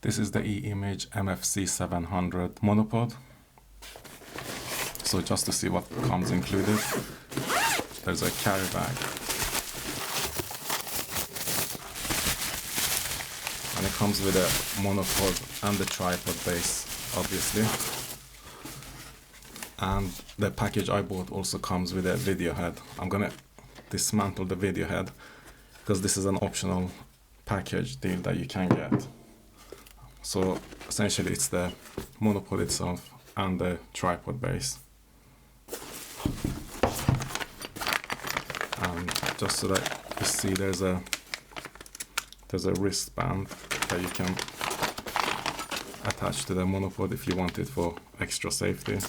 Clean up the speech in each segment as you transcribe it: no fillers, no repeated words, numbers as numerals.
This is the E-Image MFC700 monopod. So just to see what comes included, there's a carry bag. And it comes with a monopod and the tripod base, obviously. And the package I bought also comes with a video head. I'm gonna dismantle the video head because this is an optional package deal that you can get. So essentially it's the monopod itself and the tripod base. And just so that you see, there's a wristband that you can attach to the monopod if you want it for extra safety,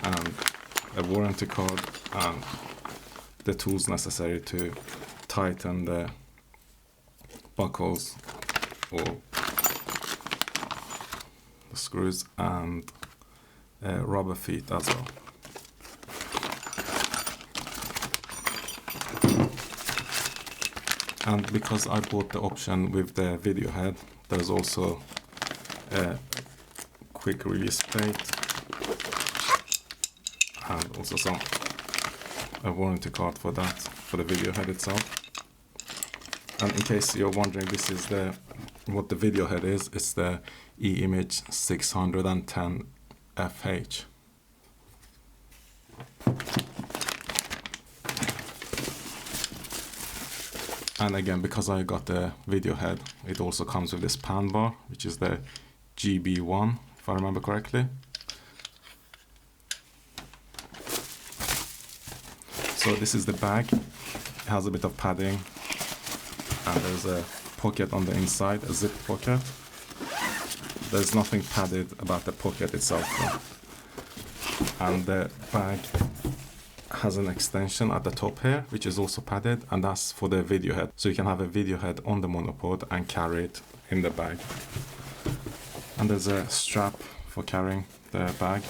and a warranty card and the tools necessary to tighten the buckles or the screws, and rubber feet as well. And because I bought the option with the video head, there's also a quick release plate and also a warranty card for that, for the video head itself. And in case you're wondering, this is what the video head is. It's the E-Image 610 FH. And again, because I got the video head, it also comes with this pan bar, which is the GB1, if I remember correctly. So this is the bag. It has a bit of padding, and there's a pocket on the inside, a zip pocket. There's nothing padded about the pocket itself though. And the bag has an extension at the top here, which is also padded, and that's for the video head. So you can have a video head on the monopod and carry it in the bag. And there's a strap for carrying the bag.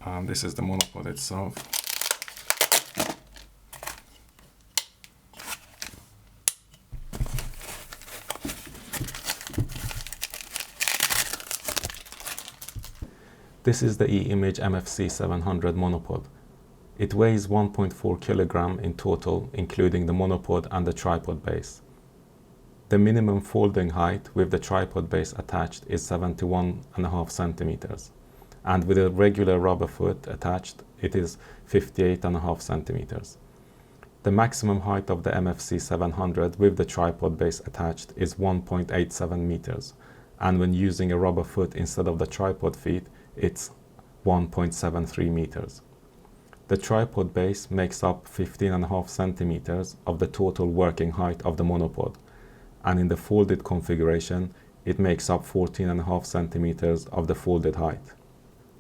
And this is the monopod itself. This is the E-Image MFC700 monopod. It weighs 1.4 kg in total, including the monopod and the tripod base. The minimum folding height with the tripod base attached is 71.5 centimeters, and with a regular rubber foot attached, it is 58.5 centimeters. The maximum height of the MFC700 with the tripod base attached is 1.87 meters, and when using a rubber foot instead of the tripod feet, it's 1.73 meters. The tripod base makes up 15.5 centimeters of the total working height of the monopod, and in the folded configuration, it makes up 14.5 centimeters of the folded height.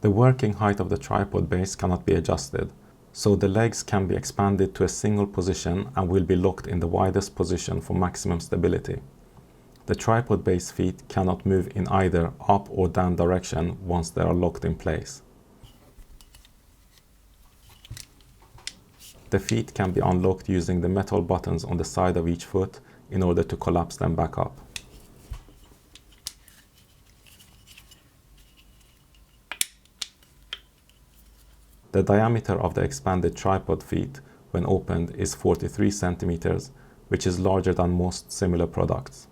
The working height of the tripod base cannot be adjusted, so the legs can be expanded to a single position and will be locked in the widest position for maximum stability. The tripod base feet cannot move in either up or down direction once they are locked in place. The feet can be unlocked using the metal buttons on the side of each foot in order to collapse them back up. The diameter of the expanded tripod feet when opened is 43 centimeters, which is larger than most similar products.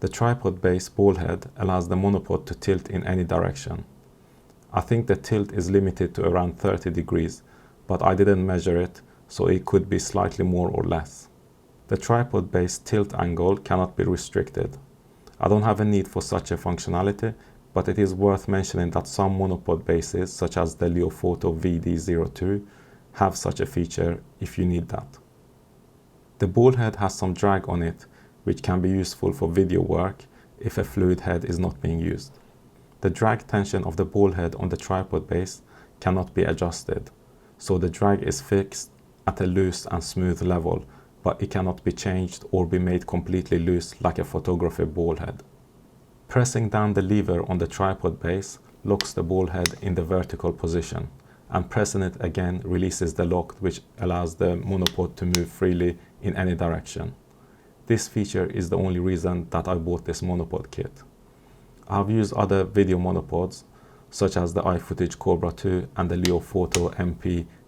The tripod base ball head allows the monopod to tilt in any direction. I think the tilt is limited to around 30 degrees, but I didn't measure it, so it could be slightly more or less. The tripod base tilt angle cannot be restricted. I don't have a need for such a functionality, but it is worth mentioning that some monopod bases, such as the Leofoto VD02, have such a feature if you need that. The ball head has some drag on it, which can be useful for video work if a fluid head is not being used. The drag tension of the ball head on the tripod base cannot be adjusted, so the drag is fixed at a loose and smooth level, but it cannot be changed or be made completely loose like a photography ball head. Pressing down the lever on the tripod base locks the ball head in the vertical position, and pressing it again releases the lock, which allows the monopod to move freely in any direction. This feature is the only reason that I bought this monopod kit. I have used other video monopods such as the iFootage Cobra 2 and the Leofoto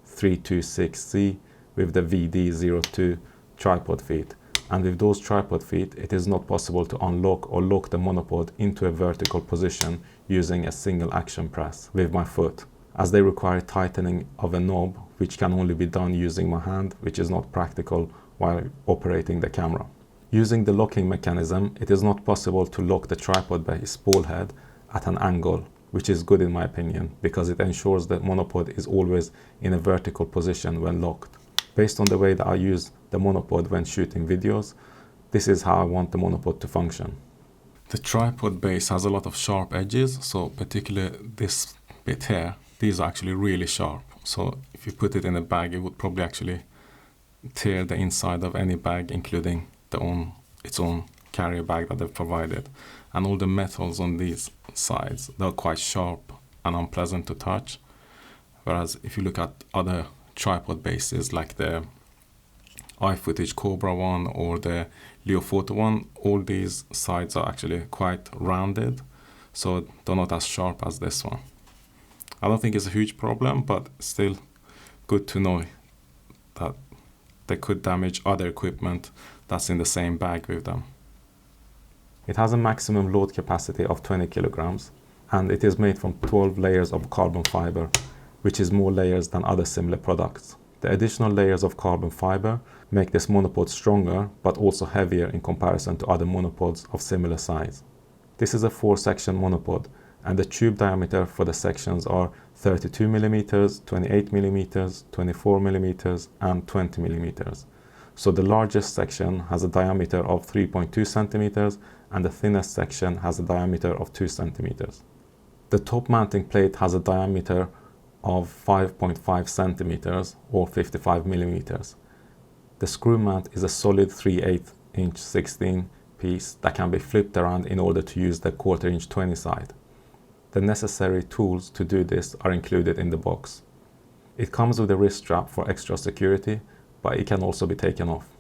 MP326C with the VD02 tripod feet. And with those tripod feet, it is not possible to unlock or lock the monopod into a vertical position using a single action press with my foot, as they require tightening of a knob, which can only be done using my hand, which is not practical while operating the camera. Using the locking mechanism, it is not possible to lock the tripod base ball head at an angle, which is good in my opinion, because it ensures that monopod is always in a vertical position when locked. Based on the way that I use the monopod when shooting videos, this is how I want the monopod to function. The tripod base has a lot of sharp edges, so particularly this bit here, these are actually really sharp. So if you put it in a bag, it would probably actually tear the inside of any bag, including its own carrier bag that they've provided. And all the metals on these sides, they're quite sharp and unpleasant to touch. Whereas if you look at other tripod bases like the iFootage Cobra one or the Leofoto one, all these sides are actually quite rounded, so they're not as sharp as this one. I don't think it's a huge problem, but still good to know that they could damage other equipment that's in the same bag with them. It has a maximum load capacity of 20 kilograms, and it is made from 12 layers of carbon fiber, which is more layers than other similar products. The additional layers of carbon fiber make this monopod stronger, but also heavier in comparison to other monopods of similar size. This is a 4-section monopod, and the tube diameter for the sections are 32 mm, 28 mm, 24 mm, and 20 mm. So the largest section has a diameter of 3.2 centimeters, and the thinnest section has a diameter of 2 centimeters. The top mounting plate has a diameter of 5.5 centimeters or 55 millimeters. The screw mount is a solid 3/8 inch 16 piece that can be flipped around in order to use the 1/4 inch 20 side. The necessary tools to do this are included in the box. It comes with a wrist strap for extra security, but it can also be taken off.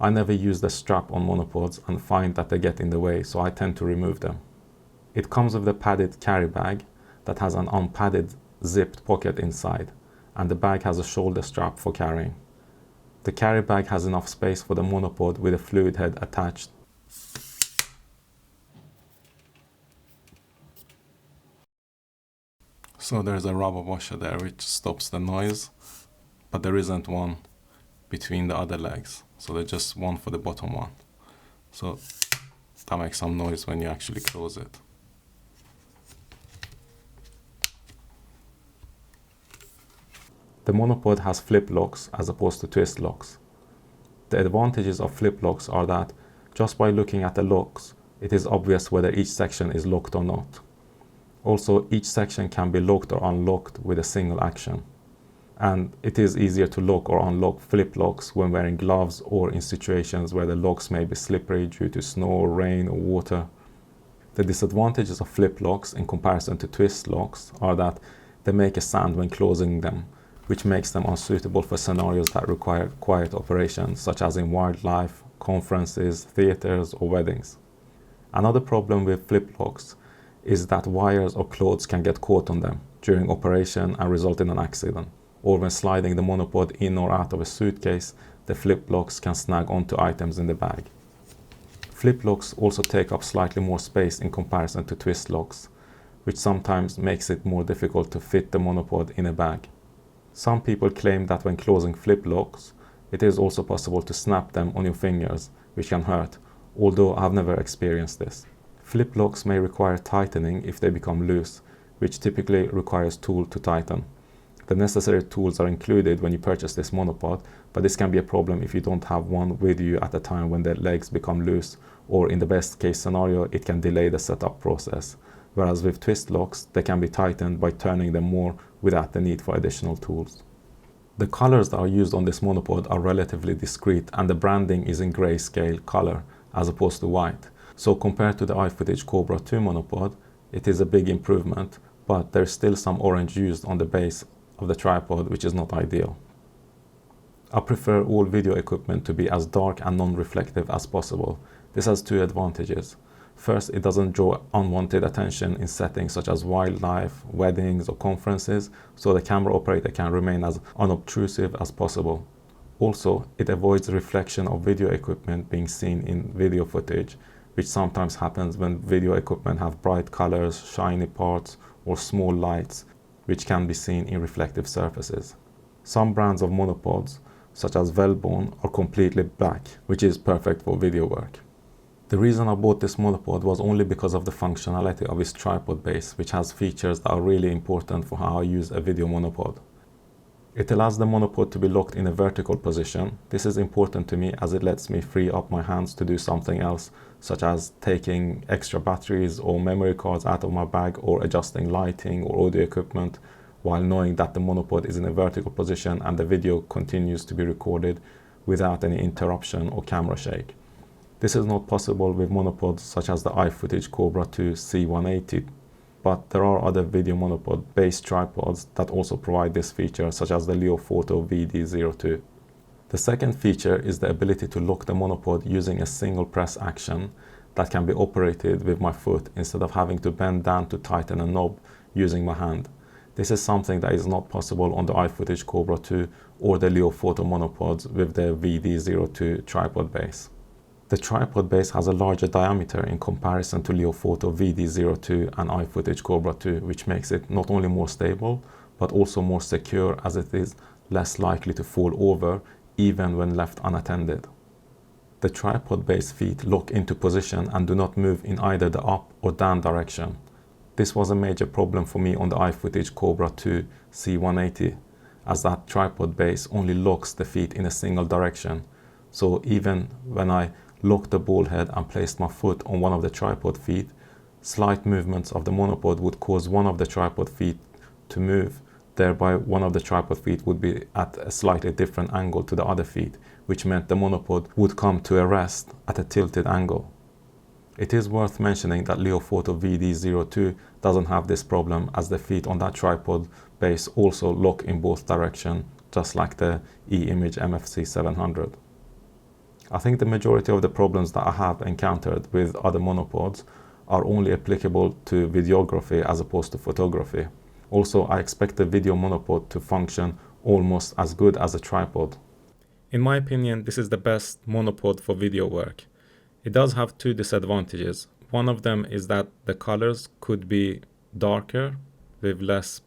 I never use the strap on monopods and find that they get in the way, so I tend to remove them. It comes with a padded carry bag that has an unpadded zipped pocket inside, and the bag has a shoulder strap for carrying. The carry bag has enough space for the monopod with a fluid head attached. So there's a rubber washer there which stops the noise, but there isn't one between the other legs, so there's just one for the bottom one. So that makes some noise when you actually close it. The monopod has flip locks as opposed to twist locks. The advantages of flip locks are that just by looking at the locks, it is obvious whether each section is locked or not. Also, each section can be locked or unlocked with a single action. And it is easier to lock or unlock flip locks when wearing gloves or in situations where the locks may be slippery due to snow, rain, or water. The disadvantages of flip locks in comparison to twist locks are that they make a sound when closing them, which makes them unsuitable for scenarios that require quiet operation, such as in wildlife, conferences, theaters, or weddings. Another problem with flip locks is that wires or clothes can get caught on them during operation and result in an accident. Or when sliding the monopod in or out of a suitcase, the flip locks can snag onto items in the bag. Flip locks also take up slightly more space in comparison to twist locks, which sometimes makes it more difficult to fit the monopod in a bag. Some people claim that when closing flip locks, it is also possible to snap them on your fingers, which can hurt, although I've never experienced this. Flip locks may require tightening if they become loose, which typically requires tool to tighten. The necessary tools are included when you purchase this monopod, but this can be a problem if you don't have one with you at the time when the legs become loose, or in the best case scenario, it can delay the setup process. Whereas with twist locks, they can be tightened by turning them more without the need for additional tools. The colors that are used on this monopod are relatively discreet, and the branding is in grayscale color as opposed to white. So compared to the iFootage Cobra 2 monopod, it is a big improvement, but there's still some orange used on the base of the tripod, which is not ideal. I prefer all video equipment to be as dark and non-reflective as possible. This has two advantages. First, it doesn't draw unwanted attention in settings such as wildlife, weddings or conferences, so the camera operator can remain as unobtrusive as possible. Also, it avoids reflection of video equipment being seen in video footage, which sometimes happens when video equipment have bright colors, shiny parts or small lights, which can be seen in reflective surfaces. Some brands of monopods, such as Velbone, are completely black, which is perfect for video work. The reason I bought this monopod was only because of the functionality of its tripod base, which has features that are really important for how I use a video monopod. It allows the monopod to be locked in a vertical position. This is important to me as it lets me free up my hands to do something else, such as taking extra batteries or memory cards out of my bag or adjusting lighting or audio equipment, while knowing that the monopod is in a vertical position and the video continues to be recorded without any interruption or camera shake. This is not possible with monopods such as the iFootage Cobra 2 C180, but there are other video monopod based tripods that also provide this feature, such as the Leofoto VD02. The second feature is the ability to lock the monopod using a single press action that can be operated with my foot instead of having to bend down to tighten a knob using my hand. This is something that is not possible on the iFootage Cobra 2 or the Leofoto monopods with the VD02 tripod base. The tripod base has a larger diameter in comparison to Leofoto VD02 and iFootage Cobra 2, which makes it not only more stable, but also more secure, as it is less likely to fall over even when left unattended. The tripod base feet lock into position and do not move in either the up or down direction. This was a major problem for me on the iFootage Cobra 2 C180, as that tripod base only locks the feet in a single direction. So even when I locked the ball head and placed my foot on one of the tripod feet, slight movements of the monopod would cause one of the tripod feet to move. Thereby, one of the tripod feet would be at a slightly different angle to the other feet, which meant the monopod would come to a rest at a tilted angle. It is worth mentioning that Leofoto VD02 doesn't have this problem, as the feet on that tripod base also lock in both directions, just like the E-Image MFC700. I think the majority of the problems that I have encountered with other monopods are only applicable to videography as opposed to photography. Also, I expect the video monopod to function almost as good as a tripod. In my opinion, this is the best monopod for video work. It does have two disadvantages. One of them is that the colors could be darker with less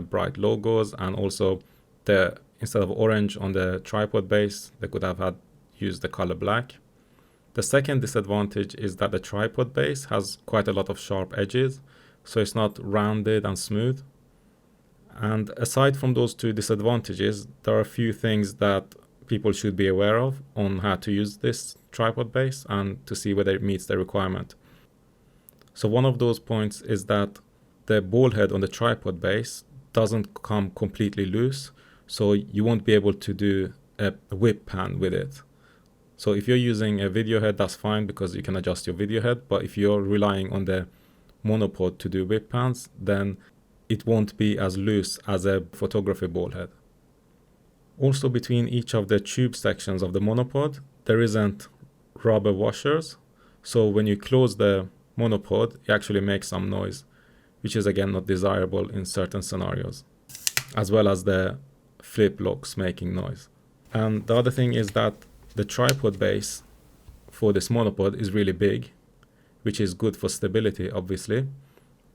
bright logos, and also instead of orange on the tripod base, they could have used the color black. The second disadvantage is that the tripod base has quite a lot of sharp edges, so it's not rounded and smooth. And aside from those two disadvantages, there are a few things that people should be aware of on how to use this tripod base and to see whether it meets the requirement. So one of those points is that the ball head on the tripod base doesn't come completely loose, so you won't be able to do a whip pan with it. So if you're using a video head, that's fine because you can adjust your video head, but if you're relying on the monopod to do whip pans, then it won't be as loose as a photography ball head. Also, between each of the tube sections of the monopod, there isn't rubber washers, so when you close the monopod, it actually makes some noise, which is again not desirable in certain scenarios, as well as the flip locks making noise. And the other thing is that the tripod base for this monopod is really big, which is good for stability, obviously,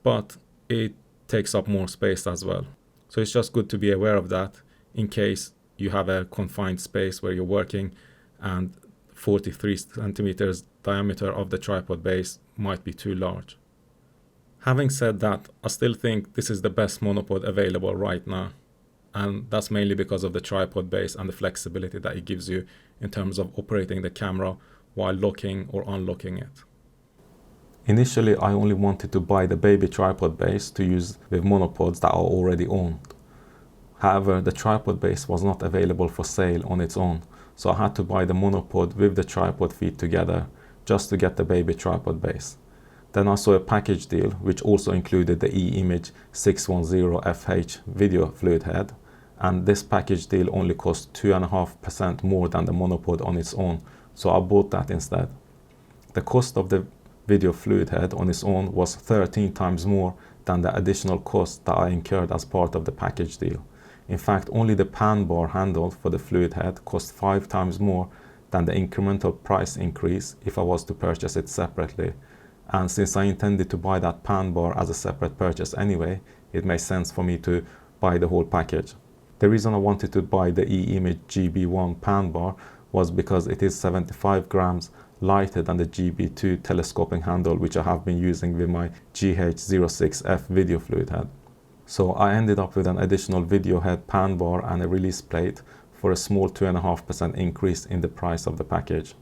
but it takes up more space as well. So it's just good to be aware of that in case you have a confined space where you're working and 43 centimeters diameter of the tripod base might be too large. Having said that, I still think this is the best monopod available right now. And that's mainly because of the tripod base and the flexibility that it gives you in terms of operating the camera while locking or unlocking it. Initially, I only wanted to buy the baby tripod base to use with monopods that are already owned. However, the tripod base was not available for sale on its own, so I had to buy the monopod with the tripod feet together just to get the baby tripod base. Then I saw a package deal which also included the E-Image 610 FH video fluid head, and this package deal only cost 2.5% more than the monopod on its own, so I bought that instead. The cost of the video fluid head on its own was 13 times more than the additional cost that I incurred as part of the package deal. In fact, only the pan bar handle for the fluid head cost 5 times more than the incremental price increase if I was to purchase it separately. And since I intended to buy that pan bar as a separate purchase anyway, it made sense for me to buy the whole package. The reason I wanted to buy the E-Image GB1 pan bar was because it is 75 grams lighter than the GB2 telescoping handle, which I have been using with my GH06F video fluid head. So I ended up with an additional video head pan bar and a release plate for a small 2.5% increase in the price of the package.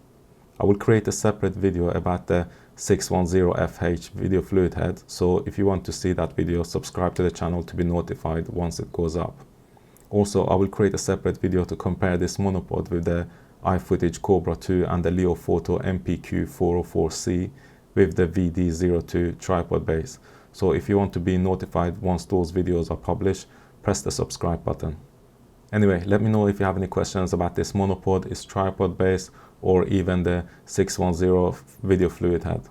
I will create a separate video about the 610FH video fluid head, so if you want to see that video, subscribe to the channel to be notified once it goes up. Also, I will create a separate video to compare this monopod with the iFootage Cobra 2 and the Leofoto MPQ404C with the VD02 tripod base. So if you want to be notified once those videos are published, press the subscribe button. Anyway, let me know if you have any questions about this monopod, its tripod base, or even the 610 video fluid head.